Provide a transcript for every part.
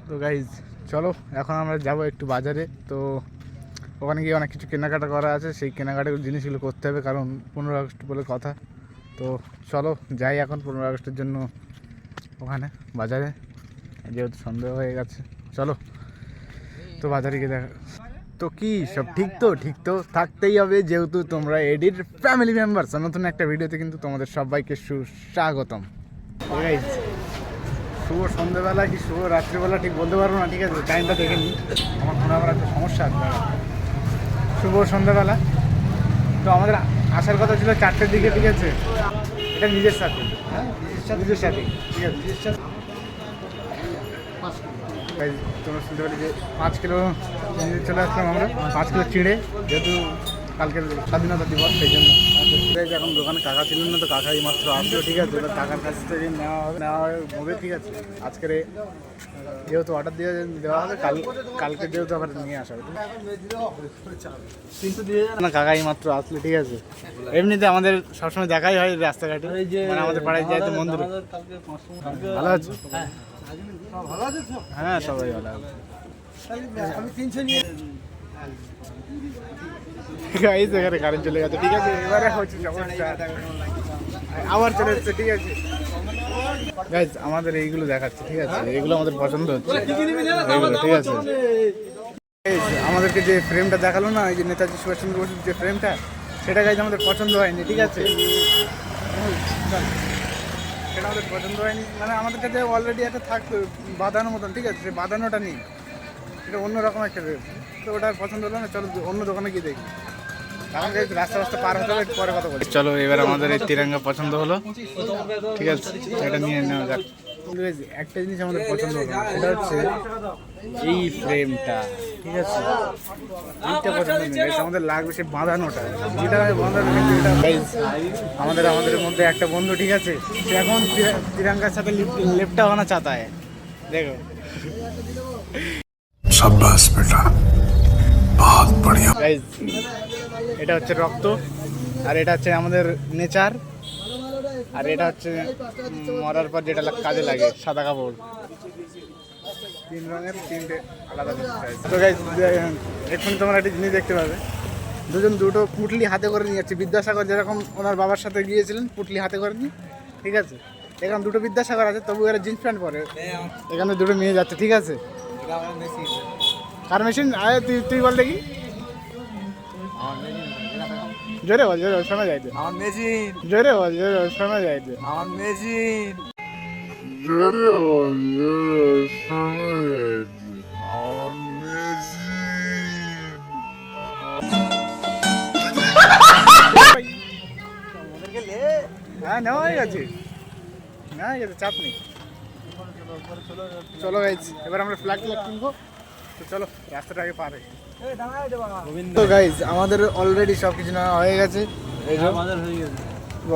তো গাইজ চলো এখন আমরা যাব একটু বাজারে। তো ওখানে গিয়ে অনেক কিছু কেনাকাটা করা আছে, সেই কেনাকাটার জিনিসগুলো করতে হবে, কারণ 15 আগস্ট বলে কথা। তো চলো যাই এখন 15 আগস্টের জন্য ওখানে বাজারে, যেহেতু সন্দেহ হয়ে গেছে। চলো তো বাজারে গিয়ে দেখা। তো কি সব ঠিক তো থাকতেই হবে, যেহেতু তোমরা এডির ফ্যামিলি মেম্বারস। নতুন একটা ভিডিওতে কিন্তু তোমাদের সবাইকে সুস্বাগতম। শুভ সন্ধ্যেবেলা কি শুভ রাত্রিবেলা ঠিক বলতে পারবো না, ঠিক আছে, টাইমটা দেখে নিই, আমার ফোনে আবার একটা সমস্যা আছে। শুভ সন্ধ্যাবেলা। তো আমাদের আসার কথা ছিল 4টের দিকে, ঠিক আছে, এটা নিজের সাথে, হ্যাঁ নিজের সাথে, ঠিক আছে, নিজের সাথে। তাই তোমরা শুনতে পারি যে 5 কিলো চলে আসলাম আমরা, 5 কিলো চিড়ে, যেহেতু কালকের স্বাধীনতা দিবস, সেই জন্য। এখন দোকানে কাকা ছিলেন না, তো কাকাই মাত্র আসলো, ঠিক আছে, এবার কাকার কাছ থেকে নেওয়া হবে, ঠিক আছে। আজকের যেহেতু অর্ডার দিয়ে দেওয়া হবে, কালকে যেহেতু আবার নিয়ে আসা হবে না, কাকাই মাত্র আসলে, ঠিক আছে। এমনিতে আমাদের সবসময় দেখাই হয় রাস্তাঘাটে, মানে আমাদের পাড়ায় যাই তো মন্দির। ভালো আছে? হ্যাঁ সবাই ভালো আছে। এখানে কারেন্ট চলে গেছে, ঠিক আছে, এবারে হচ্ছে আবার চলে এসছে, ঠিক আছে। গাইজ আমাদের এইগুলো দেখাচ্ছে, ঠিক আছে, এগুলো আমাদের পছন্দ হচ্ছে, এইগুলো, ঠিক আছে। আমাদেরকে যে ফ্রেমটা দেখালো না, এই যে নেতাজি সুভাষচন্দ্র বসুর যে ফ্রেমটা, সেটা গাইজ আমাদের পছন্দ হয়নি, ঠিক আছে, সেটা আমাদের পছন্দ হয়নি। মানে আমাদের কাছে অলরেডি একটা থাকতো বাঁধানো মতন, ঠিক আছে, সে বাঁধানোটা নেই, এটা অন্যরকম একটা ফ্রেম। তো ওটা পছন্দ হলো না, চলো অন্য দোকানে গিয়ে দেখি। আমাদের রাস্তা পার হতে হবে, পরে কথা বলি। চলো এবার আমাদের এই তিরঙ্গা পছন্দ হলো, ঠিক আছে, এটা নিয়ে নেওয়া যাক। একটা জিনিস আমাদের পছন্দ হলো, সেটা হচ্ছে এই ফ্রেমটা, ঠিক আছে, এইটা পছন্দ নেই, আমাদের লাগবে সে বাঁধানোটা, যেটা বাঁধানো। আমাদের মধ্যে একটা বন্ধু, ঠিক আছে, সে এখন তিরঙ্গার সাথে লেপটা বানা চাতা হয়, দেখো। শাবাশ বেটা, বহুত বড়িয়া। এটা হচ্ছে রক্ত, আর এটা হচ্ছে আমাদের নেচার, আর এটা হচ্ছে মরার পর যেটা কাজে লাগে, সাদা কাপড়। 3 রঙের 3টে আলাদা। তো গাইস এখন তোমরা একটা জিনিস দেখতে পাবে, দুটো পুটলি হাতে করে নিয়ে যাচ্ছে। বিদ্যাসাগর যেরকম ওনার বাবার সাথে গিয়েছিলেন পুটলি হাতে করে নিয়ে, ঠিক আছে, এখানে 2টো বিদ্যাসাগর আছে, তবু এরা জিন্স প্যান্ট পরে, এখানে 2টো নিয়ে যাচ্ছে, ঠিক আছে। কার মেশিন? আরে তুই বল দেখি, জোরে বল, শোনা যায় তো। আমার মেশিন। জোরে বল, শোনা যায় তো। আমার মেশিন। জোরে বল, শোনা যায় তো। আমার মেশিন। হ্যাঁ নেওয়া হয়ে গেছে, চাপ নেই। চলো গাইজ এবার আমরা ফ্ল্যাগ কিনবো, তো চলো রাস্তাটা আগে পার। তো গাইজ আমাদের অলরেডি সব কিছু নেওয়া হয়ে গেছে, এই যে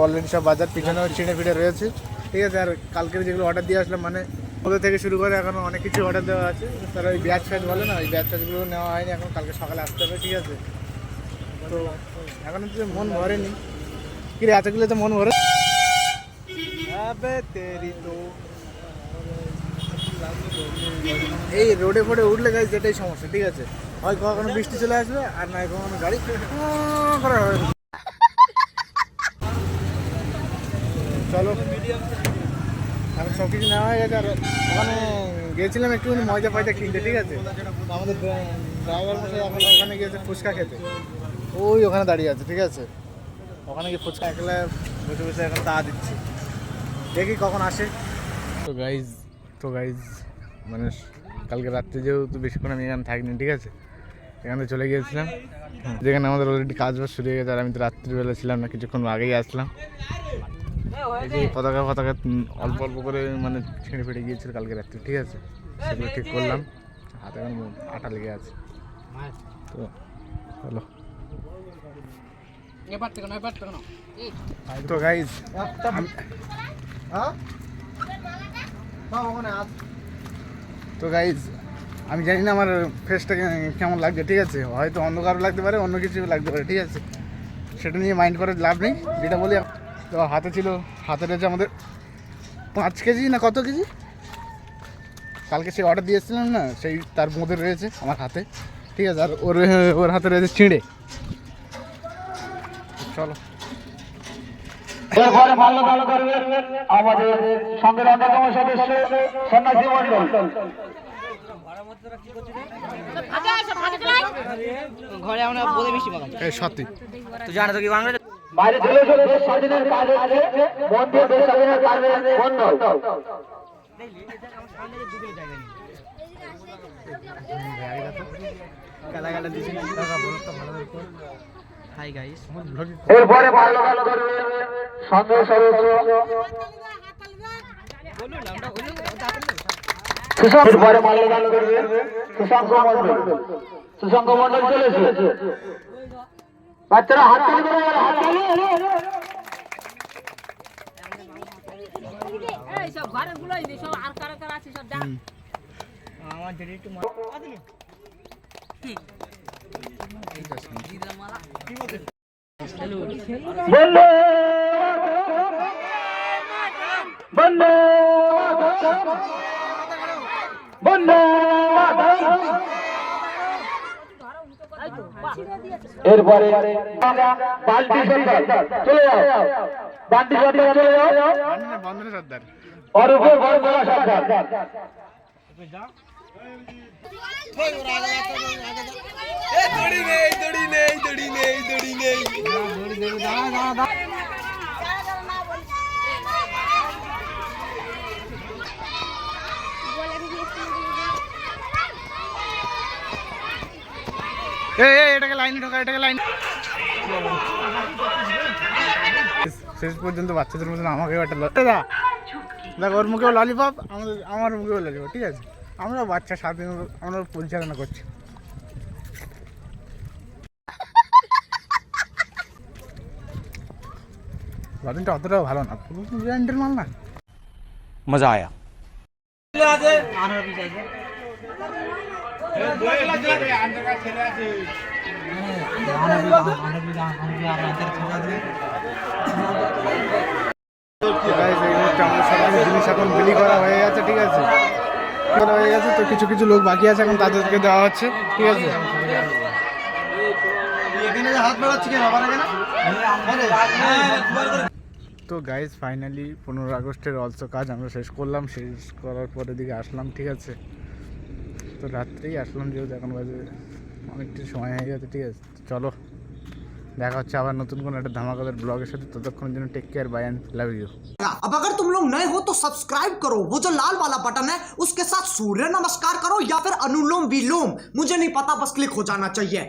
অলরেডি সব বাজার পিছনে ছিঁড়ে ফিরে রয়েছে, ঠিক আছে। আর কালকের যেগুলো অর্ডার দিয়ে আসলাম, মানে ওদের থেকে শুরু করে এখনও অনেক কিছু অর্ডার দেওয়া আছে, তারা ওই ব্যাচ ফ্যাচ বলে না, ওই ব্যাচ ফ্যাচগুলো নেওয়া হয়নি, এখন কালকে সকালে আসতে হবে, ঠিক আছে। তো এখন তো মন ভরেনি, কি রে এতগুলো তো মন ভরে। এই রোডে ফোডে উঠলে গাইজ যেটাই সমস্যা, ঠিক আছে, হয় কখনো বৃষ্টি চলে আসবে, আর নয় কখনো গাড়ি করা হবে। চলো এখন সব কিছু নেওয়া হয়ে গেছে, আর ওখানে গিয়েছিলাম একটুখানি ময়দা ফয়দা কিনতে, ঠিক আছে। আমাদের ড্রাইভার মশাই এখন ওখানে গিয়েছে ফুচকা খেতে, ওই ওখানে দাঁড়িয়ে আছে, ঠিক আছে, ওখানে গিয়ে ফুচকা একলা বসে বসে এখন তা দিচ্ছি, দেখি কখন আসে। তো গাইজ মানে কালকে রাত্রে যেহেতু বেশিক্ষণ আমি এখানে থাকিনি, ঠিক আছে, এখানে চলে গিয়েছিলাম যেখানে আমাদের অলরেডি কাজ বাজ শুরু হয়ে গেছে, আর আমি তো রাত্রিবেলা ছিলাম না, কিছুক্ষণ আগেই আসলাম। এই যে পতাকা অল্প অল্প করে মানে ছিঁড়ে ফেটে গিয়েছিল কালকে রাত্রে, ঠিক আছে, সেগুলো ঠিক করলাম, হাতে এখন আটা লেগে আছে। তো চলো। তো গাইজ আমি জানি না আমার ফেসটা কেমন লাগছে, ঠিক আছে, হয়তো অন্য কারো লাগতে পারে, অন্য কিছু লাগতে পারে, ঠিক আছে, সেটা নিয়ে মাইন্ড করে লাভ নেই, যেটা বলি। তো হাতে রয়েছে আমাদের 5 কেজি না কত কেজি, কালকে সেই অর্ডার দিয়েছিলাম না, সেই তার মধ্যে রয়েছে আমার হাতে, ঠিক আছে। আর ওর হাতে রয়েছে চিঁড়ে। চলো এরপরে মাল্যদান করবেন আমাদের সঙ্গের অন্যতম সদস্য সন্ন্যাসী মণ্ডল। ঘরে আমরা বলে মিষ্টি পাকাই এই সত্যি তো জানো তো কি বাংলা বাইরে চলে এসে দেশ স্বাধীনের কাজ হচ্ছে, মন দিয়ে দেশ স্বাধীনের কাজে মণ্ডল। হাই গাইস এরপরে মাল্যদান করবেন সঙ্গের সদস্য এরপরে মাল্যদান করবেন সুশান্ত মণ্ডল। সুশান্ত মণ্ডল চলে এসেছে। বাচ্চারা হাততালি করে বলো, হাততালি। এই সব ঘরের গুলোই দে সব আর কারা কারা আছে সব ডাক আমার যদি একটু বন্দে বন্দে বন্দে এরপরে বাল্টি সর্দার চলে যাও, বাল্টি সর্দার চলে যাও, বন্ধনে সর্দার অরূপে বরকলা সর্দার। এটাকে লাইনে ঢোকা, এটাকে লাইন। শেষ পর্যন্ত বাচ্চাদের মতন আমাকেও একটা দেখ, ওর মুখেও ললিপপ, আমার মুখেও ললিপপ, ঠিক আছে। আমরা বাচ্চা স্বাধীন আমরা পরিচালনা করছি। ললিপটা অতটাও ভালো না, পুরো ব্র্যান্ডের মাল না। मजा आया। জিনিস এখন বিলি করা হয়ে গেছে, ঠিক আছে, করা হয়ে গেছে। তো কিছু কিছু লোক বাকি আছে, এখন তাদেরকে দেওয়া হচ্ছে, ঠিক আছে। তো গাইজ ফাইনালি 15 আগস্টের অলসো কাজ আমরা শেষ করলাম। শেষ করার পরে দিকে আসলাম, ঠিক আছে। তো রাত্রেই আসলাম, যেহেতু এখন বাজে অনেকটা সময় হয়ে গেছে, ঠিক আছে। চলো দেখা হচ্ছে আবার নতুন কোনো একটা ধামাকাদার ব্লগের সাথে। ততক্ষণের জন্য take care, bye and love you. अब अगर तुम लोग नए हो तो सब्सक्राइब करो, वो जो लाल वाला बटन है उसके साथ सूर्य नमस्कार करो या फिर अनुलोम विलोम, मुझे नहीं पता, बस क्लिक हो जाना चाहिए।